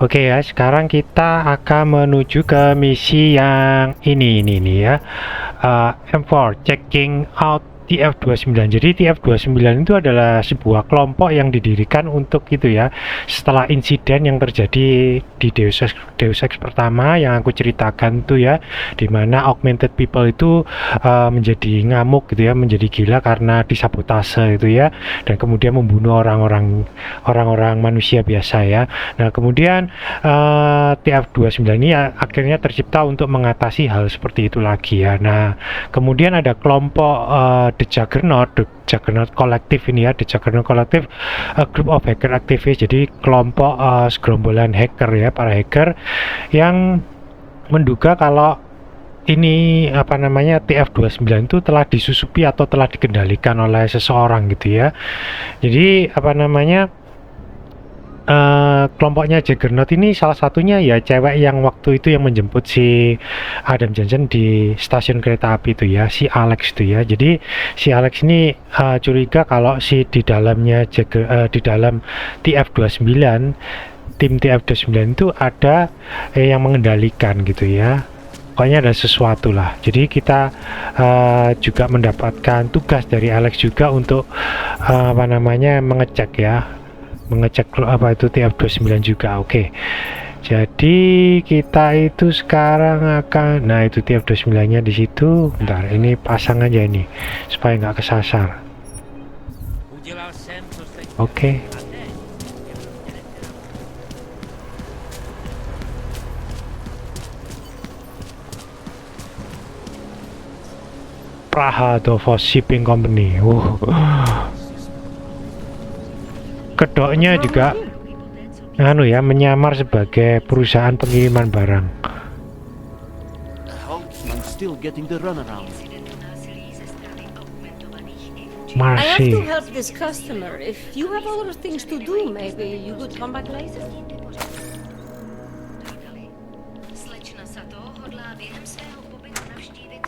Oke ya, sekarang kita akan menuju ke misi yang ini nih ya. M4 checking out TF29. Jadi TF29 itu adalah sebuah kelompok yang didirikan untuk itu ya. Setelah insiden yang terjadi di Deus Ex pertama yang aku ceritakan tuh ya, dimana augmented people itu menjadi ngamuk gitu ya, menjadi gila karena disabotase itu ya, dan kemudian membunuh orang-orang manusia biasa ya. Nah kemudian TF29 ini akhirnya tercipta untuk mengatasi hal seperti itu lagi ya. Nah kemudian ada kelompok The Juggernaut Collective ini ya. The Juggernaut Collective, a group of hacker activists, jadi kelompok segerombolan hacker ya, para hacker yang menduga kalau ini apa namanya TF29 itu telah disusupi atau telah dikendalikan oleh seseorang gitu ya. Jadi apa namanya kelompoknya Juggernaut ini salah satunya ya cewek yang waktu itu yang menjemput si Adam Johnson di stasiun kereta api itu ya, si Alex itu ya. Jadi si Alex ini curiga kalau si di dalamnya di dalam TF29, tim TF29 itu ada yang mengendalikan gitu ya. Pokoknya ada sesuatu lah. Jadi kita juga mendapatkan tugas dari Alex juga untuk apa namanya mengecek ya, mengecek apa itu TF29 juga. Oke. Jadi kita itu sekarang akan, nah itu TF29 nya di situ. Bentar, ini pasang aja ini supaya nggak kesasar. Oke. Praha Dovo Shipping Company. Kedoknya juga anu ya, menyamar sebagai perusahaan pengiriman barang. I have Masih. to help this customer. If you have other things to do, maybe you could come back later.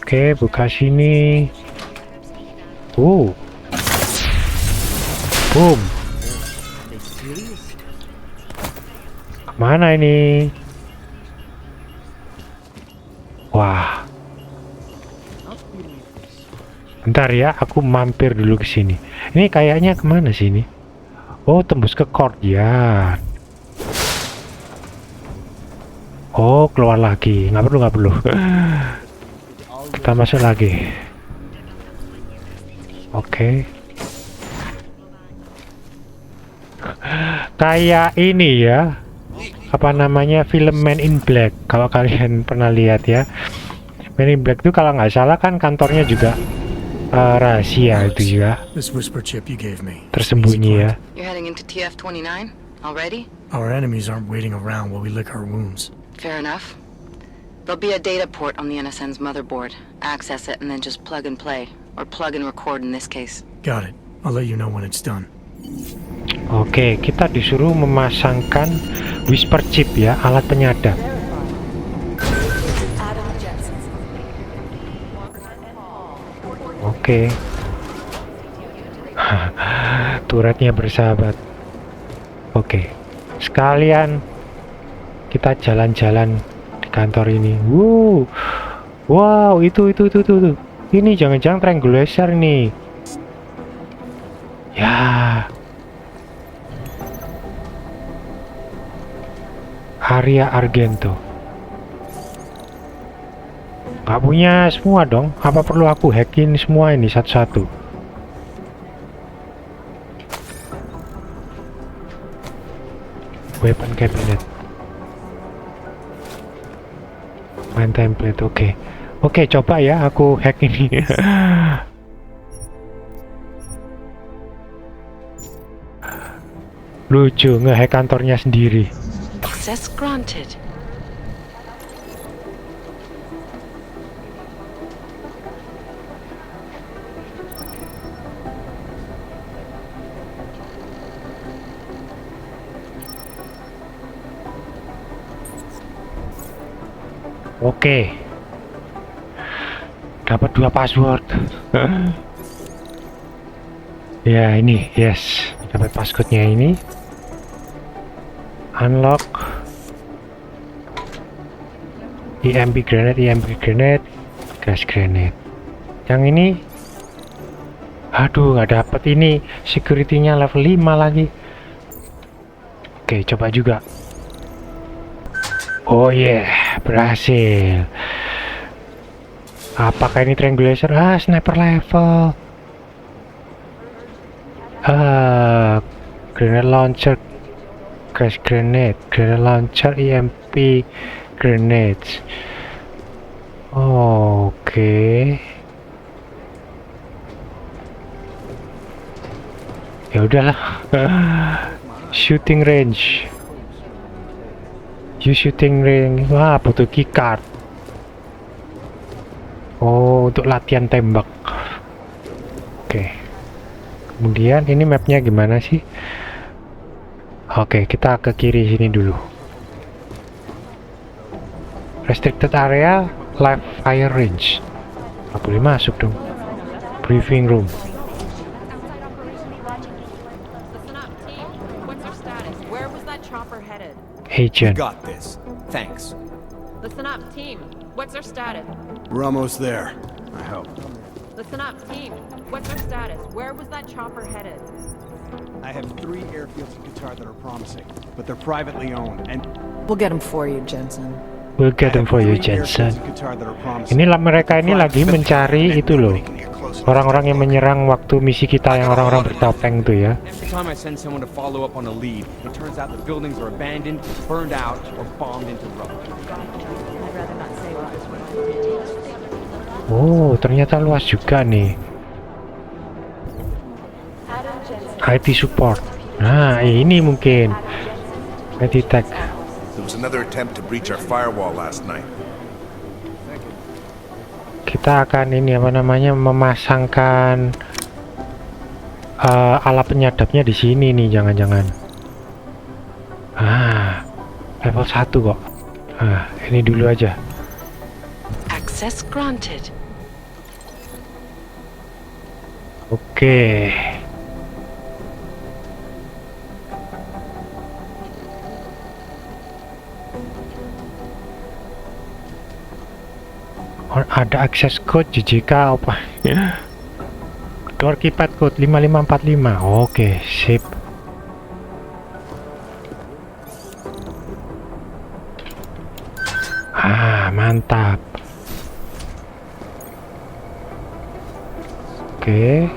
Oke, buka sini. Boom. Kemana ini? Wah. Bentar ya, aku mampir dulu ke sini. Ini kayaknya kemana sih ini? Oh, tembus ke courtyard. Oh, keluar lagi. Nggak perlu. Kita masuk lagi. Oke. Kayak ini ya, apa namanya, film Man in Black, kalau kalian pernah lihat ya. Man in Black itu kalau nggak salah kan kantornya juga rahasia itu juga, tersembunyi ya. You're heading into TF29 already? Our enemies aren't waiting around while we lick our wounds. Fair enough. There'll be a data port on the NSN's motherboard. Access it and then just plug and play. Or plug and record in this case. Got it. I'll let you know when it's done. Oke, kita disuruh memasangkan whisper chip ya, alat penyadap. Oke. Turretnya bersahabat. Oke. Sekalian kita jalan-jalan di kantor ini. Wow, itu. Ini jangan-jangan triangulator nih. Ya. Area Argento. Gak punya semua dong. Apa perlu aku hackin semua ini satu-satu? Weapon cabinet. Main template. Oke, coba ya aku hack ini. Lucu, nge-hack kantornya sendiri. Access granted. Oke. Dapat 2 password. Ya, ini, yes. Dapat passwordnya ini. Unlock. EMP grenade, gas grenade. Yang ini, aduh, nggak dapet ini. Security-nya level 5 lagi. Oke, coba juga. Oh yeah, berhasil. Apakah ini triangulator? Sniper level. Grenade launcher, gas grenade, grenade launcher, EMP grenades. Oke. Ya udahlah. Shooting range. Shooting range. Wah, butuh keycard. Oh, untuk latihan tembak. Oke. Kemudian ini mapnya gimana sih? Oke, kita ke kiri sini dulu. Restricted area, live fire range. Nggak boleh masuk dong. Briefing room. Listen up, team. What's our status? Where was that chopper headed? Agent. Got this. Thanks. Listen up, team. What's our status? We're almost there. I hope. Listen up, team. What's our status? Where was that chopper headed? I have 3 airfields in Qatar that are promising, but they're privately owned, and We'll get them for you, Jensen. We'll get them for you, Jensen. Ini mereka ini lagi mencari itu loh. Orang-orang yang menyerang waktu misi kita yang orang-orang bertopeng tuh ya. Every time I send someone to follow up on a lead, it turns out the buildings are abandoned, burned out, or bombed into rubble. Oh, ternyata luas juga nih. IT support. Nah, ini mungkin IT tech. There was another attempt to breach our firewall last night. Kita akan ini apa namanya memasangkan alat penyadapnya di sini nih, jangan-jangan. Level 1 kok. Ini dulu aja. Access granted. Oke. Ada akses code JJK apa? Door keypad code 5545. Oke, sip. Mantap. Oke.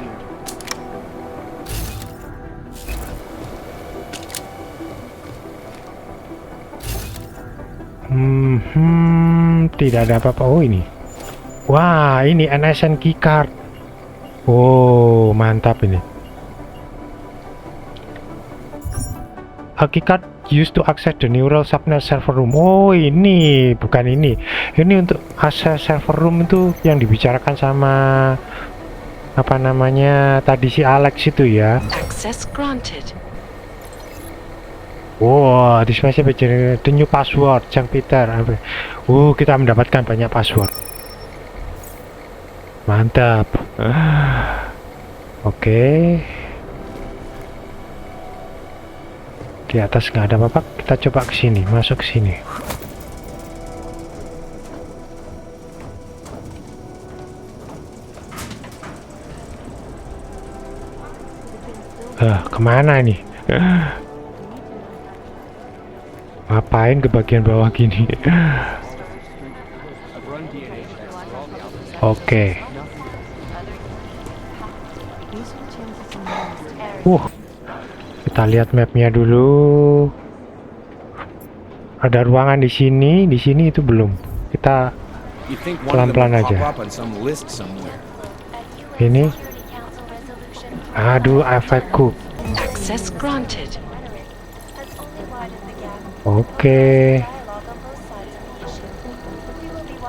Tidak ada apa-apa. Oh, ini. Wah, ini NSN keycard. Oh, mantap ini. A keycard used to access the neural subnet server room. Oh, ini bukan ini. Ini untuk akses server room itu yang dibicarakan sama apa namanya tadi si Alex itu ya. Access granted. Wow, this message the new password, Jang Peter. Kita mendapatkan banyak password. Mantap. Oke. Di atas nggak ada apa-apa. Kita coba ke sini, masuk ke sini. Kemana nih? Ngapain ke bagian bawah gini? Oke. Kita lihat mapnya dulu. Ada ruangan di sini itu belum. Kita pelan-pelan aja. Ini. Aduh, efekku. Access granted. Oke.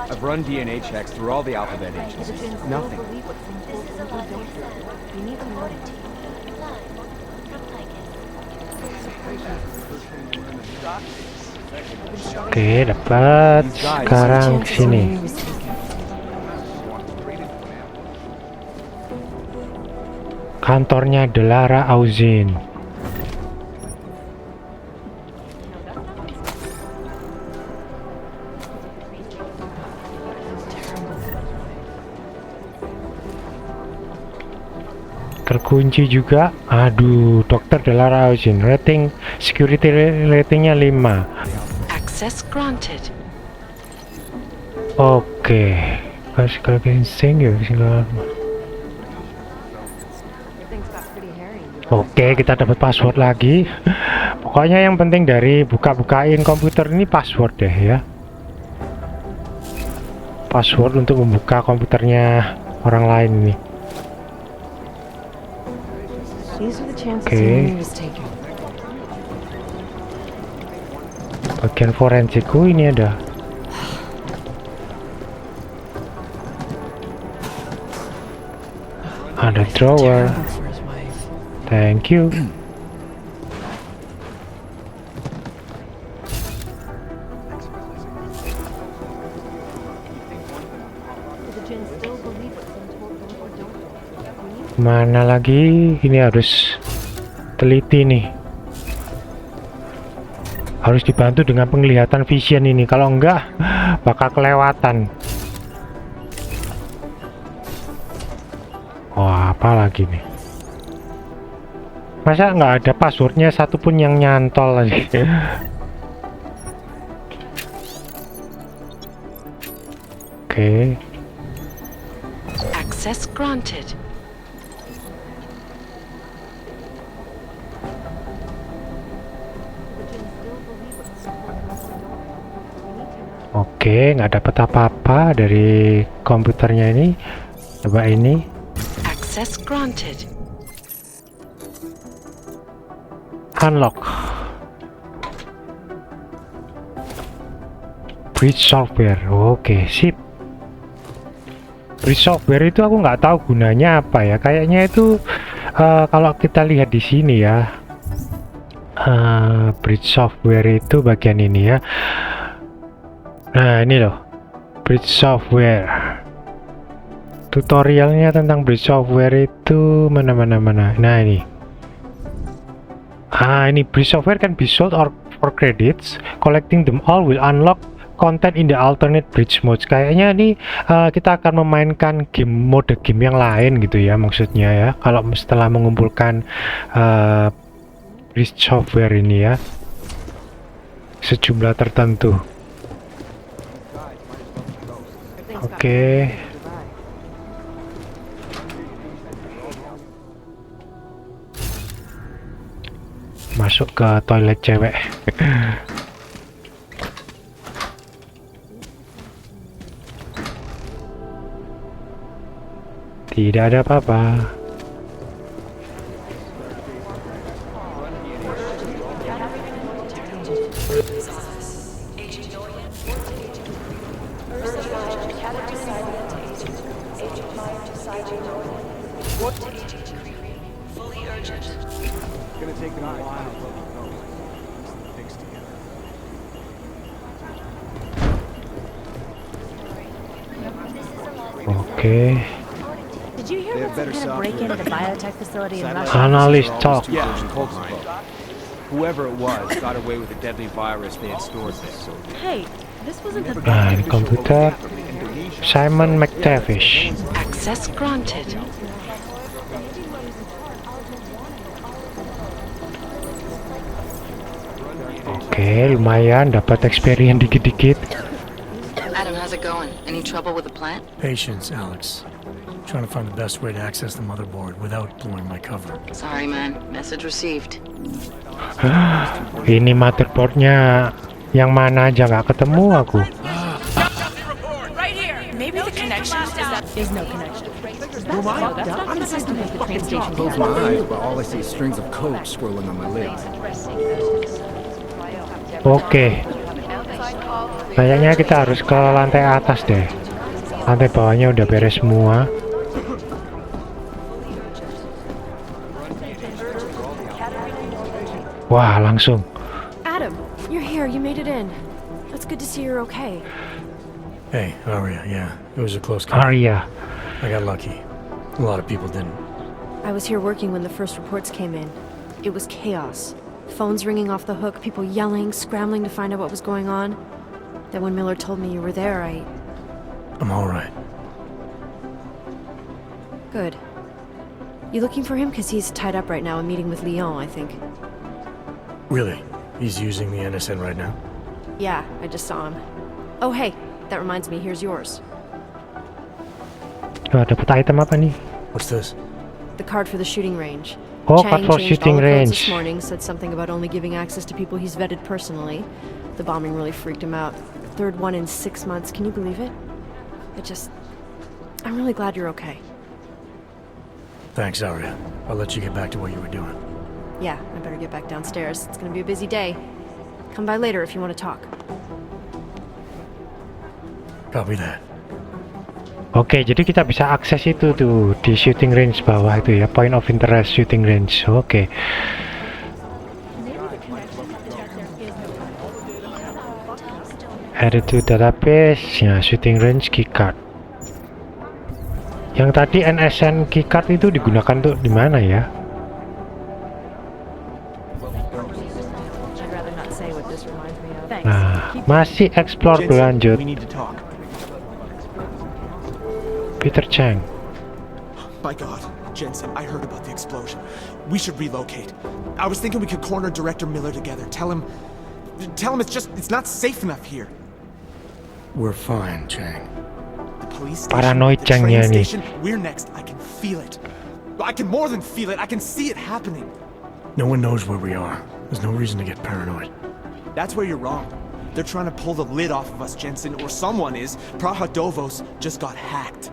I've run DNA checks through all the alphabet agencies. Nothing. Oke, dapat. Sekarang sini. Kantornya Delara Auzin. Terkunci juga. Aduh, Dokter Delarausin. Rating security ratingnya 5. Access granted. Oke. Kalau insting ya Oke, kita dapat password lagi. Pokoknya yang penting dari buka-bukain komputer ini password deh ya. Password untuk membuka komputernya orang lain nih. Oke. Bagian forensikku ini ada. Ada drawer. Thank you. Mana lagi? Ini harus teliti nih. Harus dibantu dengan penglihatan vision ini. Kalau enggak, bakal kelewatan. Wah, apa lagi nih? Masa nggak ada passwordnya satupun yang nyantol lagi? Oke. Access granted. Oke, nggak dapat apa-apa dari komputernya ini. Coba ini. Access granted. Unlock. Bridge software. Oke, sip. Bridge software itu aku nggak tahu gunanya apa ya. Kayaknya itu kalau kita lihat di sini ya. Bridge software itu bagian ini ya. Nah, ini loh. Bridge software. Tutorialnya tentang bridge software itu mana. Nah, ini. Ini bridge software can be sold or for credits. Collecting them all will unlock content in the alternate bridge modes. Kayaknya ini kita akan memainkan mode game yang lain gitu ya, maksudnya ya. Kalau setelah mengumpulkan bridge software ini ya, sejumlah tertentu. Oke. Masuk ke toilet cewek. Tidak ada apa-apa. Oke. Did you hear about some kind of break-in at a biotech facility in Russia? Analyst talk. Yeah, whoever it was got away with a deadly virus they had stored there. Hey, this wasn't the Nah, ini komputer Simon McTavish. Access granted. Oke, lumayan dapat experience dikit-dikit. Adam, how's it going? Any trouble with the plant? Patience, Alex. Trying to find the best way to access the motherboard without blowing my cover. Sorry, man. Message received. Ini motherboardnya yang mana aja nggak ketemu aku. maybe the connection is no connection. That's not consistent with the train station. Close my eyes, but all I see is strings of coke swirling on my lids. Oke. Kayaknya kita harus ke lantai atas deh. Lantai bawahnya udah beres semua. Wah, langsung. Adam, you're here. You made it in. It's good to see you're okay. Hey, Aria, yeah. It was a close call. Arya. I got lucky. A lot of people didn't. I was here working when the first reports came in. It was chaos. Phones ringing off the hook, people yelling, scrambling to find out what was going on. Then when Miller told me you were there, I'm all right. Good. You looking for him? Because he's tied up right now and meeting with Leon, I think. Really? He's using the NSN right now? Yeah, I just saw him. Oh, hey, that reminds me, here's yours. Dapat item apa nih? What's this? The card for the shooting range. Oh, Chang card for changed shooting all the codes range. this morning, said something about only giving access to people he's vetted personally. The bombing really freaked him out. Third one in 6 months, can you believe it? I'm really glad you're okay. Thanks, Arya. I'll let you get back to what you were doing. Yeah, I better get back downstairs. It's gonna be a busy day. Come by later if you want to talk. Copy that. Oke, jadi kita bisa akses itu tuh di shooting range bawah itu ya, point of interest shooting range. Oke. Added to database, ya shooting range keycard. Yang tadi NSN keycard itu digunakan tuh di mana ya? Nah, masih explore berlanjut. Peter Chang. My God, Jensen, I heard about the explosion. We should relocate. I was thinking we could corner Director Miller together. Tell him it's not safe enough here. We're fine, Chang. The police Paranoid station, the Changnya train nih. station, we're next. I can feel it. I can more than feel it. I can see it happening. No one knows where we are. There's no reason to get paranoid. That's where you're wrong. They're trying to pull the lid off of us, Jensen, or someone is. Praha Dovos just got hacked.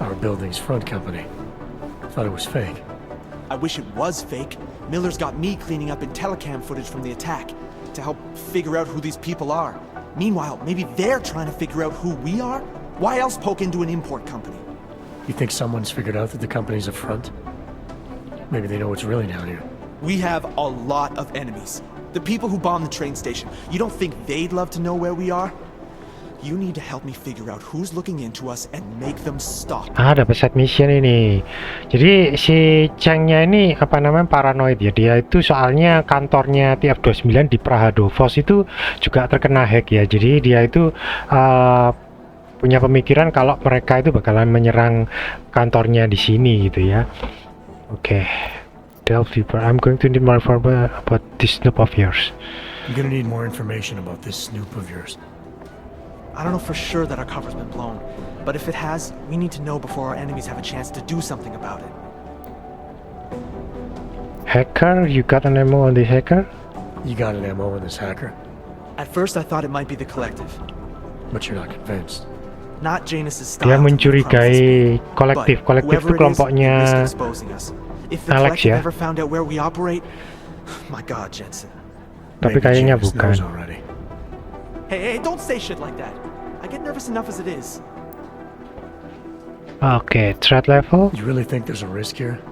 Our building's front company. Thought it was fake. I wish it was fake. Miller's got me cleaning up IntelliCam footage from the attack to help figure out who these people are. Meanwhile, maybe they're trying to figure out who we are? Why else poke into an import company? You think someone's figured out that the company's a front? Maybe they know what's really down here. We have a lot of enemies. The people who bombed the train station. You don't think they'd love to know where we are? You need to help me figure out who's looking into us and make them stop. Dapat set mission ini. Jadi si Changnya ini apa namanya paranoid ya. Dia itu soalnya kantornya TF29 di Praha Dovos itu juga terkena hack ya. Jadi dia itu punya pemikiran kalau mereka itu bakalan menyerang kantornya di sini gitu ya. Oke. Delve deeper. I'm going to need more information about this snoop of yours. I'm gonna need more information about this snoop of yours. I don't know for sure that our cover's been blown, but if it has, we need to know before our enemies have a chance to do something about it. Hacker? You got an ammo on this hacker? You got an ammo on this hacker? At first I thought it might be the Collective. But you're not convinced. Not Janus's style. Dia mencurigai kolektif. Kolektif itu kelompoknya If the Alex Collective ya. ever found out where we operate, my God, Jensen. Tapi Maybe kayaknya Janus bukan. knows already. Hey, don't say shit like that. I get nervous enough as it is. Oke, threat level. You really think there's a risk here?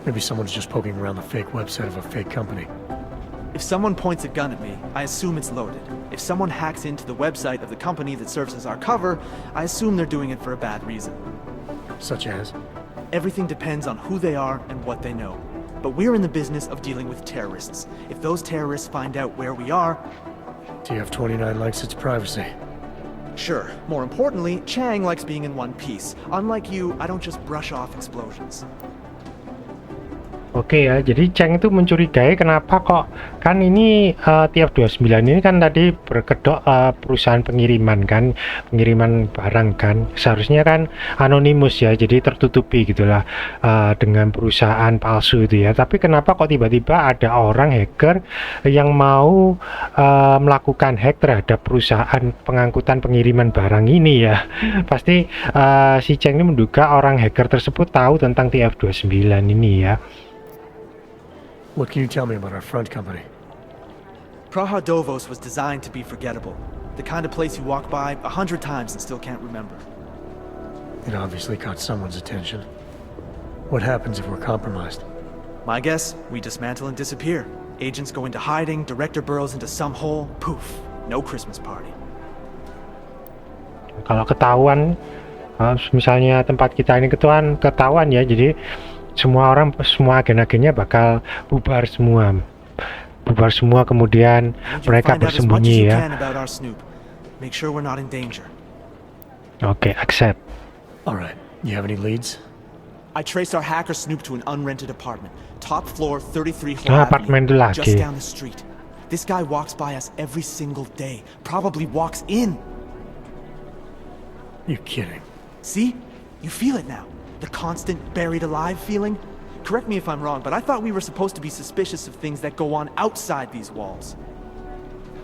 Maybe someone's just poking around the fake website of a fake company. If someone points a gun at me, I assume it's loaded. If someone hacks into the website of the company that serves as our cover, I assume they're doing it for a bad reason. Such as? Everything depends on who they are and what they know. But we're in the business of dealing with terrorists. If those terrorists find out where we are... TF29 likes its privacy. Sure. More importantly, Chang likes being in one piece. Unlike you, I don't just brush off explosions. Oke ya, jadi Chang itu mencurigai kenapa kok kan ini TF29 ini kan tadi berkedok perusahaan pengiriman kan, pengiriman barang kan, seharusnya kan anonimus ya, jadi tertutupi gitulah dengan perusahaan palsu itu ya. Tapi kenapa kok tiba-tiba ada orang hacker yang mau melakukan hack terhadap perusahaan pengangkutan pengiriman barang ini ya? Pasti si Chang ini menduga orang hacker tersebut tahu tentang TF29 ini ya. What can you tell me about our front company? Praha Dovos was designed to be forgettable. The kind of place you walk by 100 times and still can't remember. It obviously caught someone's attention. What happens if we're compromised? My guess, we dismantle and disappear. Agents go into hiding, director burrows into some hole, poof, no Christmas party. Kalau ketahuan, misalnya tempat kita ini ketahuan ya, jadi semua agen-agennya bakal bubar semua kemudian mereka bersembunyi ya. Make sure we're not in danger. Oke, accept. Alright, you have any leads? I traced our hacker snoop to an unrented apartment. Top floor, 33 Hall apartemen itu Avenue, just lagi. down the street. This guy walks by us every single day. Probably walks in. You're kidding. See? You feel it now. The constant buried alive feeling. Correct me if I'm wrong, but I thought we were supposed to be suspicious of things that go on outside these walls.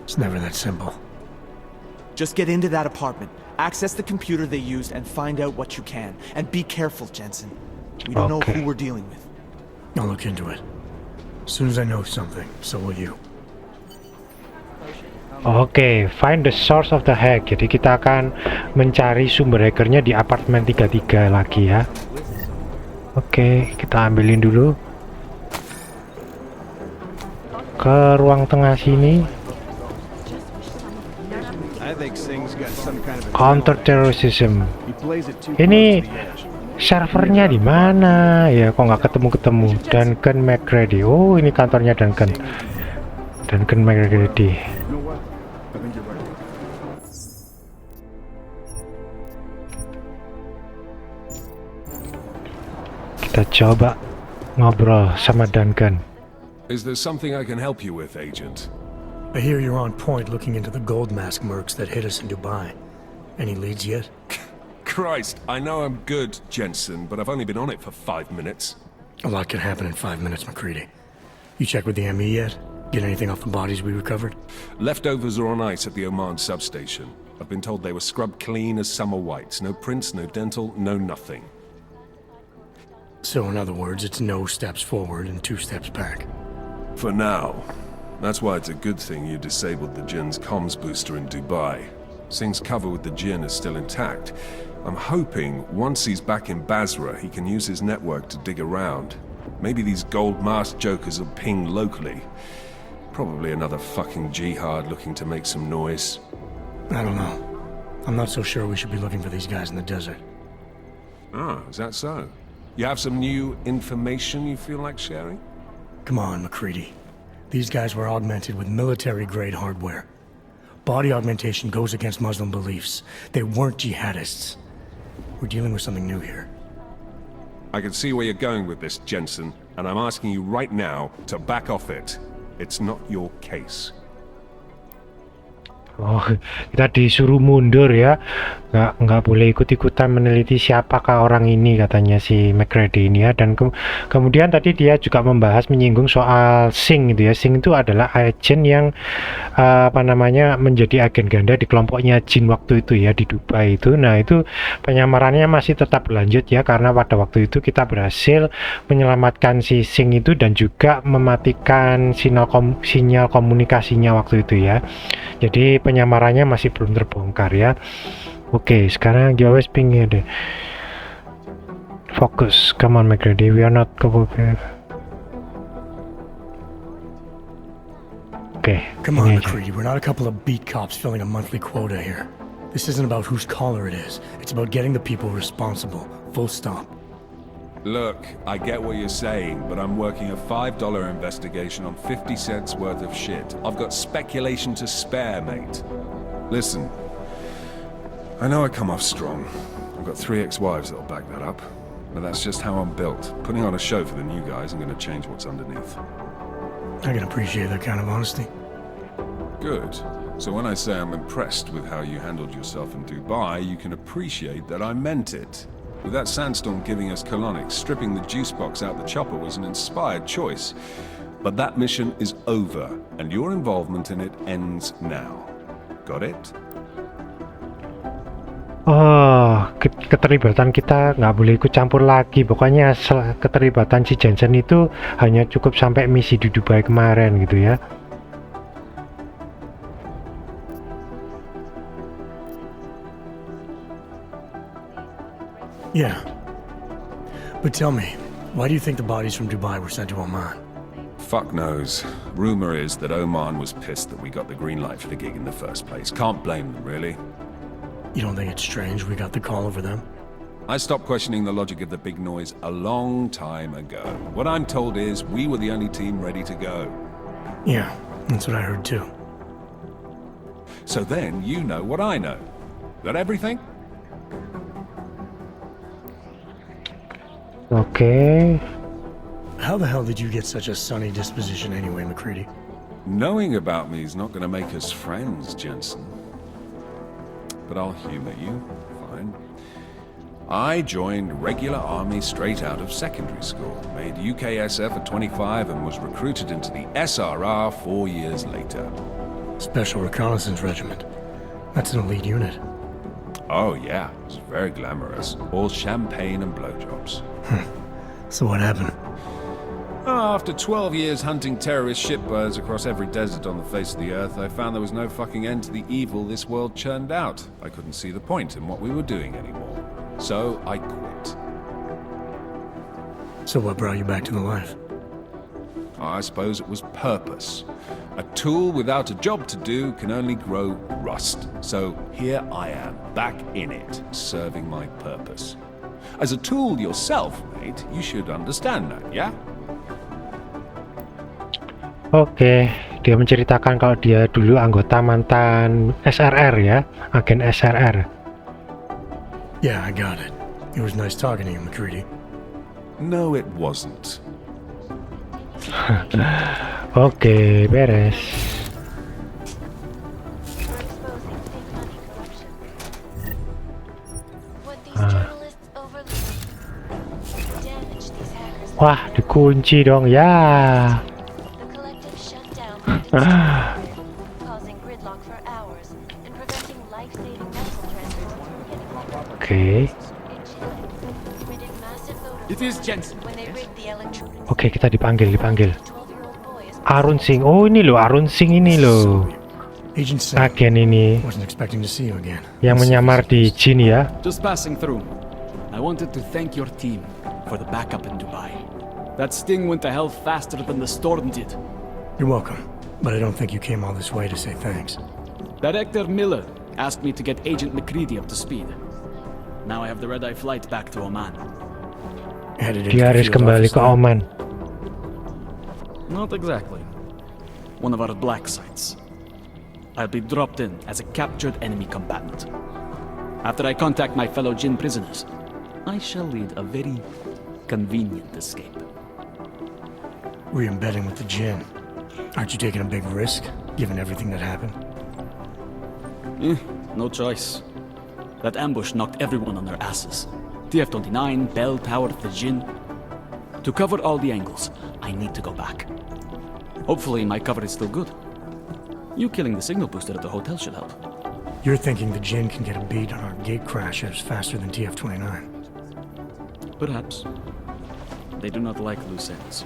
It's never that simple. Just get into that apartment, access the computer they used, and find out what you can. And be careful, Jensen. We don't know who we're dealing with. I'll look into it. As soon as I know something, so will you. Oke, find the source of the hack. Jadi kita akan mencari sumber hackernya di apartemen 33 lagi ya. Oke, kita ambilin dulu. Ke ruang tengah sini. Counter terrorism. Ini servernya di mana? Ya, kok nggak ketemu-ketemu. Duncan McCready. Oh, ini kantornya Duncan. Duncan McCready. Kita coba ngobrol sama Duncan. Is there something I can help you with, Agent? I hear you're on point looking into the gold mask mercs that hit us in Dubai. Any leads yet? Christ, I know I'm good, Jensen, but I've only been on it for 5 minutes. A lot can happen in 5 minutes, McCready. You checked with the ME yet? Get anything off the bodies we recovered? Leftovers are on ice at the Oman substation. I've been told they were scrubbed clean as summer whites. No prints, no dental, no nothing. So in other words, it's no steps forward and 2 steps back. For now. That's why it's a good thing you disabled the Jinn's comms booster in Dubai. Singh's cover with the Jinn is still intact. I'm hoping once he's back in Basra, he can use his network to dig around. Maybe these gold mask jokers will ping locally. Probably another fucking jihad looking to make some noise. I don't know. I'm not so sure we should be looking for these guys in the desert. Ah, is that so? You have some new information you feel like sharing? Come on, McCready. These guys were augmented with military-grade hardware. Body augmentation goes against Muslim beliefs. They weren't jihadists. We're dealing with something new here. I can see where you're going with this, Jensen, and I'm asking you right now to back off it. It's not your case. Oh, kita disuruh mundur ya. Nggak boleh ikut-ikutan meneliti siapakah orang ini, katanya si McCready ini ya. Dan kemudian tadi dia juga menyinggung soal Singh gitu ya. Singh itu adalah agen yang menjadi agen ganda di kelompoknya Jin waktu itu ya, di Dubai itu. Nah, itu penyamarannya masih tetap berlanjut ya, karena pada waktu itu kita berhasil menyelamatkan si Singh itu dan juga mematikan sinyal komunikasinya waktu itu ya. Jadi penyamarannya masih belum terbongkar ya. Oke, sekarang jawab pingin deh. Fokus, come on McCready, we are not cooperative. Okay. Come on, McCready, we're not a couple of beat cops filling a monthly quota here. This isn't about whose caller it is. It's about getting the people responsible. Full stop. Look, I get what you're saying, but I'm working a $5 investigation on 50 cents worth of shit. I've got speculation to spare, mate. Listen, I know I come off strong. I've got 3 ex-wives that'll back that up. But that's just how I'm built. Putting on a show for the new guys and gonna change what's underneath. I can appreciate that kind of honesty. Good. So when I say I'm impressed with how you handled yourself in Dubai, you can appreciate that I meant it. With that sandstorm giving us colonics, stripping the juice box out the chopper was an inspired choice. But that mission is over, and your involvement in it ends now. Got it? Oh, keterlibatan kita nggak boleh ikut campur lagi. Pokoknya keterlibatan si Jensen itu hanya cukup sampai misi di Dubai kemarin gitu ya. Yeah. But tell me, why do you think the bodies from Dubai were sent to Oman? Fuck knows. Rumor is that Oman was pissed that we got the green light for the gig in the first place. Can't blame them, really. You don't think it's strange we got the call over them? I stopped questioning the logic of the big noise a long time ago. What I'm told is we were the only team ready to go. Yeah, that's what I heard too. So then you know what I know. That everything? Oke. How the hell did you get such a sunny disposition anyway, McCready? Knowing about me is not going to make us friends, Jensen. But I'll humor you. Fine. I joined regular army straight out of secondary school, made UKSF at 25 and was recruited into the SRR 4 years later. Special Reconnaissance Regiment. That's an elite unit. Oh yeah, it was very glamorous. All champagne and blowjobs. So what happened? After 12 years hunting terrorist shitbirds across every desert on the face of the earth, I found there was no fucking end to the evil this world churned out. I couldn't see the point in what we were doing anymore. So I quit. So what brought you back to the life? I suppose it was purpose. A tool without a job to do can only grow rust. So here I am, back in it, serving my purpose. As a tool yourself, mate, you should understand that, yeah? Oke, dia menceritakan kalau dia dulu anggota mantan SRR ya, agen SRR. Yeah, I got it. It was nice talking to you, McCready. No, it wasn't. Oke, beres. Wah, dikunci dong ya. Oke. It is Jensen. Oke, kita dipanggil. Arun Singh. Oh, ini loh, Arun Singh ini loh. Agen ini yang menyamar di Jin ya. Just passing through. I wanted to thank your team for the backup in Dubai. That sting went to hell faster than the storm did. You're welcome, but I don't think you came all this way to say thanks. Director Miller asked me to get Agent McCready up to speed. Now I have the red-eye flight back to Oman. Dia harus kembali ke Oman. Not exactly. One of our black sites. I'll be dropped in as a captured enemy combatant. After I contact my fellow Jin prisoners, I shall lead a very convenient escape. Re-embedding with the Jin. Aren't you taking a big risk, given everything that happened? No choice. That ambush knocked everyone on their asses. TF29, Bell Tower, the Jin. To cover all the angles, I need to go back. Hopefully my cover is still good. You killing the signal booster at the hotel should help. You're thinking the Jin can get a beat on our gate crashers faster than TF29. Perhaps. They do not like loose ends.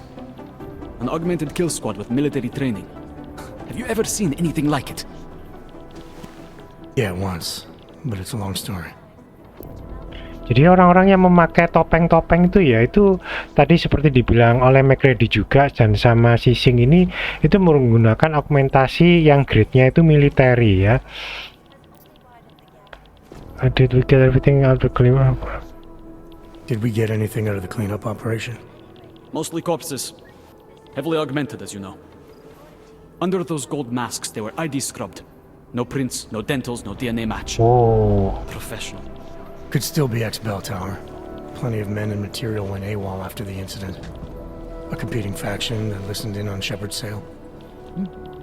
An augmented kill squad with military training. Have you ever seen anything like it? Yeah, once. But it's a long story. Jadi orang-orang yang memakai topeng-topeng itu ya, itu tadi seperti dibilang oleh McCready juga dan sama si Singh ini, itu menggunakan augmentasi yang grade-nya itu military ya. Did we get everything out of the cleanup? Did we get anything out of the cleanup operation? Mostly corpses. Heavily augmented, as you know. Under those gold masks, they were ID scrubbed. No prints, no dentals, no DNA match. Oh. Professional. Could still be ex-Bell Tower. Plenty of men and material went AWOL after the incident. A competing faction that listened in on Shepard's sale.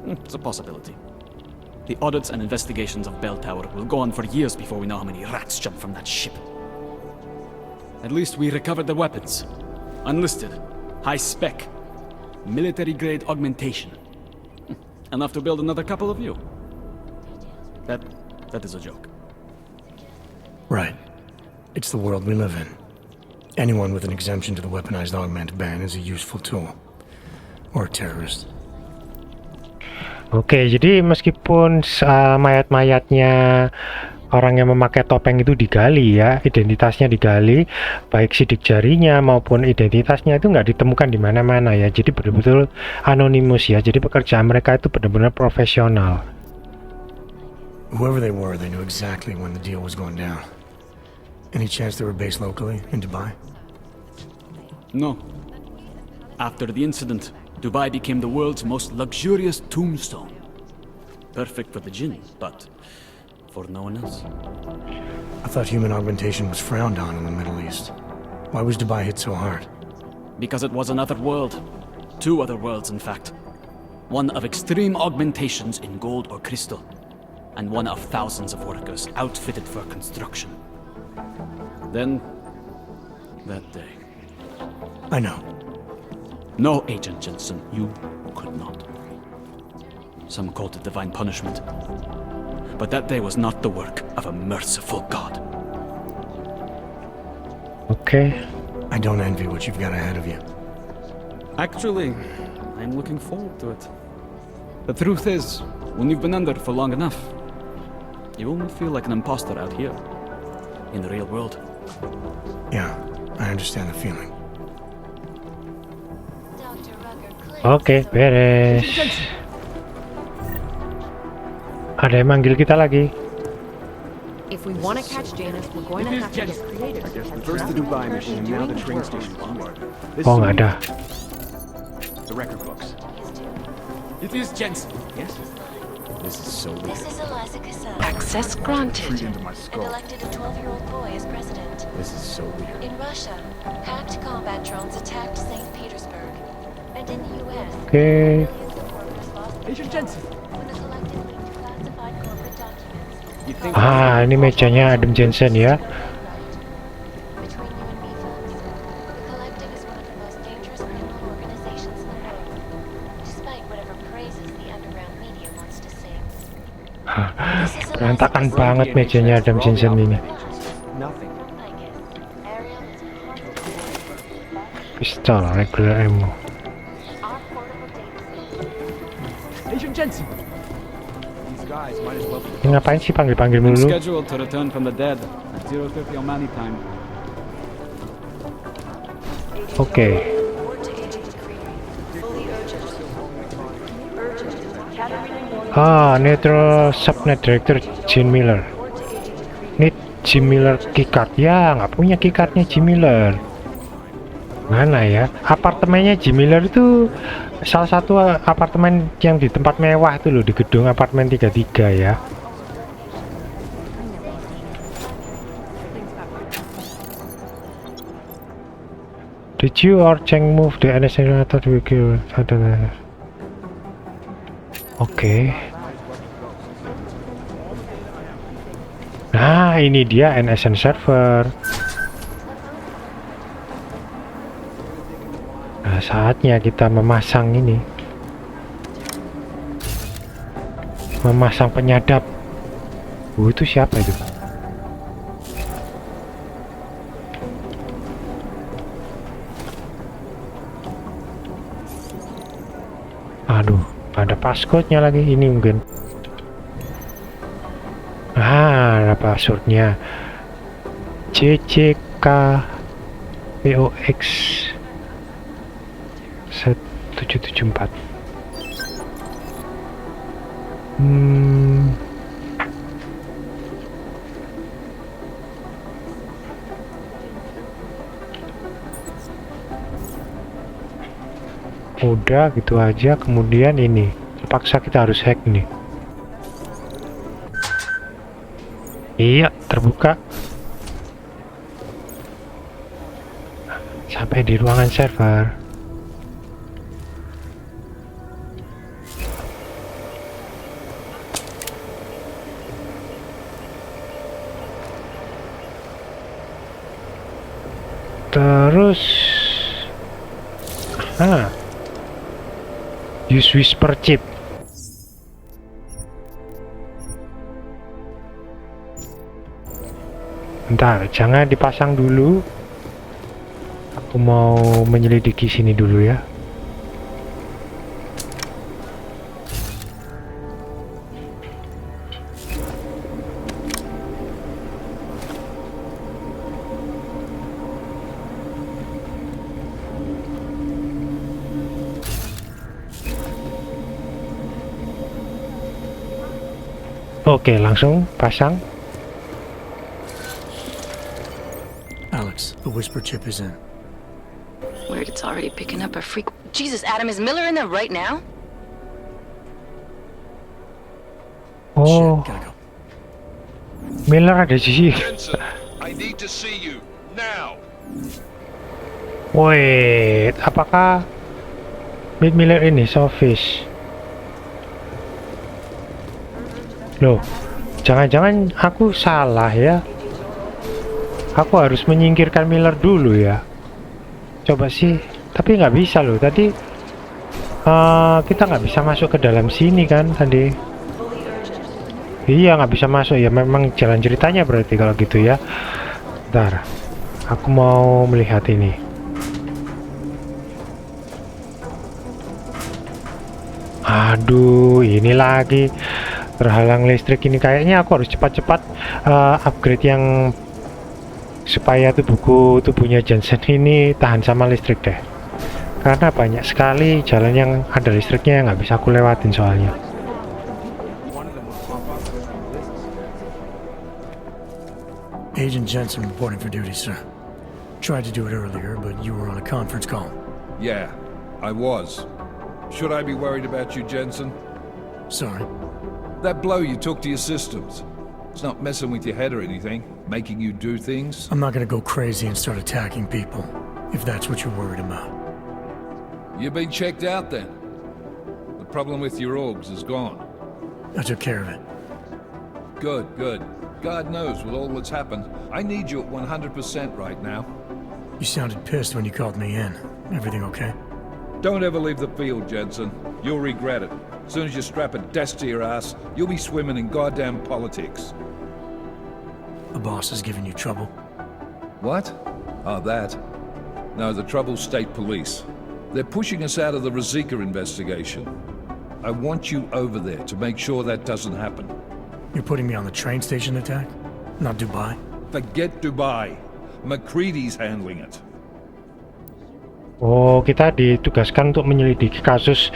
It's a possibility. The audits and investigations of Bell Tower will go on for years before we know how many rats jumped from that ship. At least we recovered the weapons. Unlisted. High spec. Military-grade augmentation. Enough to build another couple of you. That is a joke. Right. It's the world we live in. Anyone with an exemption to the weaponized augment ban is a useful tool. Or a terrorist. Oke, jadi meskipun mayat-mayatnya orang yang memakai topeng itu digali ya, identitasnya digali, baik sidik jarinya maupun identitasnya itu nggak ditemukan di mana-mana ya. Jadi betul-betul anonimus ya. Jadi pekerjaan mereka itu benar-benar profesional. Whoever they were, they knew exactly when the deal was going down. Any chance they were based locally in Dubai? No. After the incident, Dubai became the world's most luxurious tombstone. Perfect for the Jinn, but for no one else. I thought human augmentation was frowned on in the Middle East. Why was Dubai hit so hard? Because it was another world. 2 other worlds, in fact. One of extreme augmentations in gold or crystal, and one of thousands of workers outfitted for construction. Then, that day. I know. No, Agent Jensen, you could not. Some called it divine punishment. But that day was not the work of a merciful God. Okay. I don't envy what you've got ahead of you. Actually, I'm looking forward to it. The truth is, when you've been under for long enough, you only feel like an imposter out here, in the real world. Yeah, I understand the feeling. Oke, beres. Ada yang manggil kita lagi. If we want to catch Janus, we're going to have to get creative. First the Dubai machine, now the train station. Oh, nggak ada. The record books. It is Jensen. Yes? This is so weird. This is Eliza Cassell. Access granted. And elected a 12-year-old boy as president. This is so weird. In Russia, hacked combat drones attacked St. Petersburg. And in the U.S., Oke. millions of workers lost their Agent jobs Jensen. when the collective leaked classified corporate documents. Ah, ini mejanya Adam Jensen ya. Between you and me, folks, the collective is one of the most dangerous criminal organizations in the world, despite whatever praises the underground media wants to sing. Berantakan banget mejanya Adam Jensen ini. Nothing. I guess Ariel is Pistol, regular ammo. our portable data. Agent Jensen. These guys might as well be Ini ngapain sih panggil-panggil I'm dulu? scheduled to return from the dead at 0:30 Omani time. Oke. Ah, Neutral Subnet Director Jim Miller. Ini Jim Miller keycard ya, nggak punya keycardnya Jim Miller. Mana ya? Apartemennya Jim Miller itu salah satu apartemen yang di tempat mewah itu loh, di gedung apartemen 33 ya. Did you or Cheng move the NSN atau ada? Oke. Nah, ini dia NSN server. Nah, saatnya kita memasang ini. Memasang penyadap. Itu siapa itu? Aduh, ada passcode-nya lagi ini mungkin. Ah, ada passwordnya. CCKPOX 1774. Udah gitu aja, kemudian ini terpaksa kita harus hack nih. Iya, terbuka. Sampai di ruangan server. Terus use whisper chip. Bentar, jangan dipasang dulu. Aku mau menyelidiki sini dulu ya. Oke, langsung pasang. Alex, the whisper chip is in. Weird, it's already picking up a freak. Jesus, Adam, is Miller in there right now? Oh, Miller ada di sini. Jensen, I need to see you now. Wait, apakah Meet Miller ini office? Loh, jangan-jangan aku salah ya? Aku harus menyingkirkan Miller dulu ya? Coba sih, tapi nggak bisa loh. Tadi kita nggak bisa masuk ke dalam sini kan tadi? Iya, nggak bisa masuk ya. Memang jalan ceritanya berarti kalau gitu ya. Bentar, aku mau melihat ini. Aduh, ini lagi terhalang listrik ini. Kayaknya aku harus cepat-cepat upgrade yang supaya tubuhnya Jensen ini tahan sama listrik deh. Karena banyak sekali jalan yang ada listriknya yang nggak bisa aku lewatin soalnya. Agent Jensen reporting for duty, sir. Tried to do it earlier, but you were on a conference call. Yeah, I was. Should I be worried about you, Jensen? Sorry. That blow you took to your systems. It's not messing with your head or anything, making you do things. I'm not gonna go crazy and start attacking people, if that's what you're worried about. You've been checked out then. The problem with your orgs is gone. I took care of it. Good, good. God knows with all that's happened, I need you at 100% right now. You sounded pissed when you called me in. Everything okay? Don't ever leave the field, Jensen. You'll regret it. As soon as you strap a desk to your ass, you'll be swimming in goddamn politics. The boss is giving you trouble? What? Oh, that. No, the trouble's state police. They're pushing us out of the Ruzicka investigation. I want you over there to make sure that doesn't happen. You're putting me on the train station attack? Not Dubai? Forget Dubai. McCready's handling it. Oh, kita ditugaskan untuk menyelidiki kasus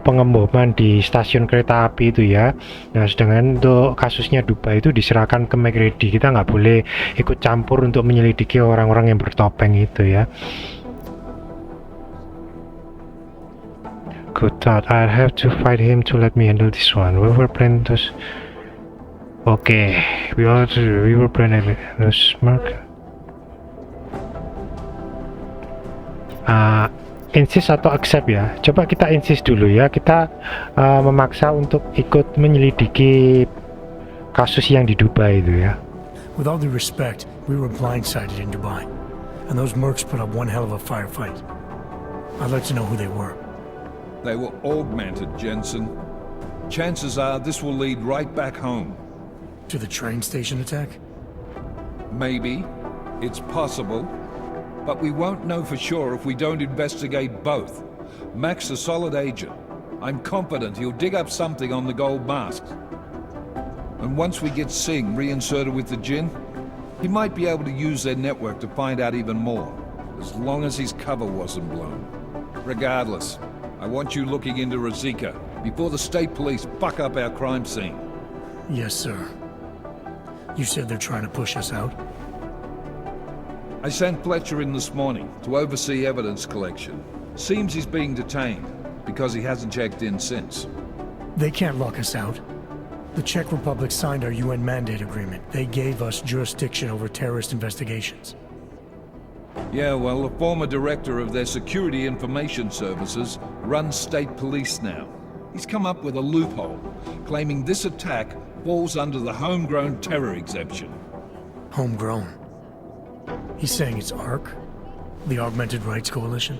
pengeboman di stasiun kereta api itu ya. Nah, sedangkan untuk kasusnya Dubai itu diserahkan ke McCready. Kita nggak boleh ikut campur untuk menyelidiki orang-orang yang bertopeng itu ya. Good thought. I'll have to fight him to let me handle this one. We were planning to... Okay, we were planning to mark. Insist atau accept ya. Coba kita insist dulu ya. Kita memaksa untuk ikut menyelidiki kasus yang di Dubai itu ya. With all due respect, we were blindsided in Dubai, and those mercs put up one hell of a firefight. I'd like to know who they were. They were augmented, Jensen. Chances are this will lead right back home. To the train station attack? Maybe. It's possible. But we won't know for sure if we don't investigate both. Mac's a solid agent. I'm confident he'll dig up something on the gold masks. And once we get Singh reinserted with the Jinn, he might be able to use their network to find out even more, as long as his cover wasn't blown. Regardless, I want you looking into Ruzicka before the state police fuck up our crime scene. Yes, sir. You said they're trying to push us out? I sent Fletcher in this morning to oversee evidence collection. Seems he's being detained, because he hasn't checked in since. They can't lock us out. The Czech Republic signed our UN mandate agreement. They gave us jurisdiction over terrorist investigations. Yeah, well, the former director of their security information services runs state police now. He's come up with a loophole, claiming this attack falls under the homegrown terror exemption. Homegrown? He's saying it's ARC? The Augmented Rights Coalition?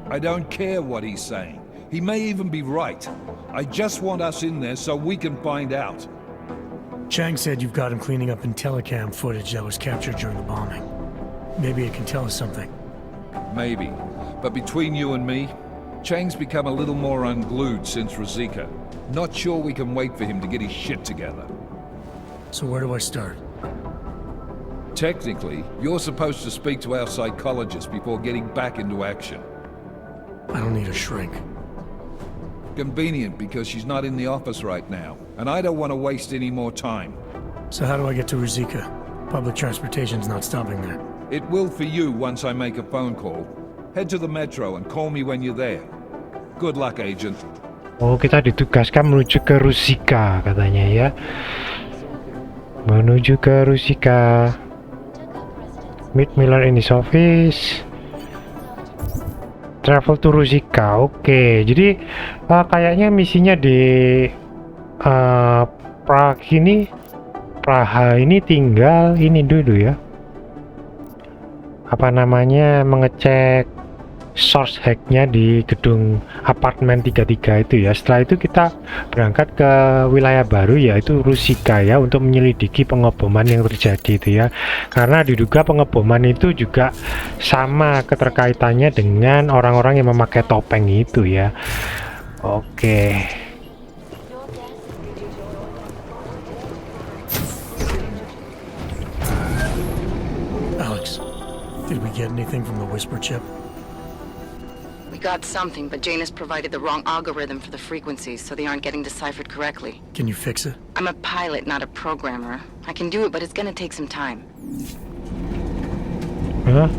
I don't care what he's saying. He may even be right. I just want us in there so we can find out. Chang said you've got him cleaning up Intellicam footage that was captured during the bombing. Maybe it can tell us something. Maybe. But between you and me, Chang's become a little more unglued since Ruzicka. Not sure we can wait for him to get his shit together. So where do I start? Technically, you're supposed to speak to our psychologist before getting back into action. I don't need a shrink. Convenient because she's not in the office right now, and I don't want to waste any more time. So how do I get to Ruzicka? Public transportation's not stopping there. It will for you once I make a phone call. Head to the metro and call me when you're there. Good luck, Agent. Oh, kita ditugaskan menuju ke Ruzicka katanya ya. Menuju ke Ruzicka. Meet Miller in his office. Travel to Rusika. Oke, jadi kayaknya misinya di Praha ini tinggal ini dulu ya. Apa namanya, mengecek source hacknya di gedung apartemen 33 itu ya. Setelah itu kita berangkat ke wilayah baru yaitu Rusika ya, untuk menyelidiki pengeboman yang terjadi itu ya, karena diduga pengeboman itu juga sama keterkaitannya dengan orang-orang yang memakai topeng itu ya. Oke. Alex, did we get anything from the whisper chip? We got something, but Janus provided the wrong algorithm for the frequencies, so they aren't getting deciphered correctly. Can you fix it? I'm a pilot, not a programmer. I can do it, but it's gonna take some time. Hah?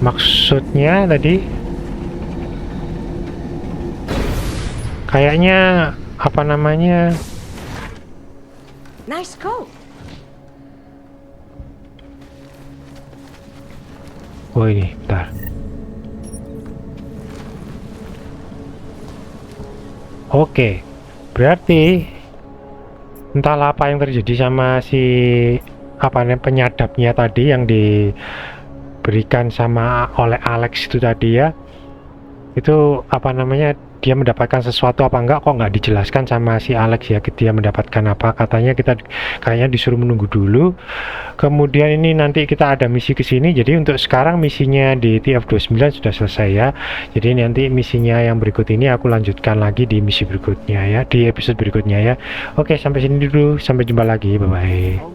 Maksudnya tadi? Kayaknya apa namanya? Nice coat. Oh ini, bentar. Oke, berarti entahlah apa yang terjadi sama si apa namanya penyadapnya tadi yang diberikan sama oleh Alex itu tadi ya. Itu apa namanya, dia mendapatkan sesuatu apa enggak, kok nggak dijelaskan sama si Alex ya, dia mendapatkan apa. Katanya kita kayaknya disuruh menunggu dulu, kemudian ini nanti kita ada misi ke sini. Jadi untuk sekarang misinya di TF29 sudah selesai ya, jadi nanti misinya yang berikut ini aku lanjutkan lagi di misi berikutnya ya, di episode berikutnya ya. Oke, sampai sini dulu, sampai jumpa lagi, bye bye.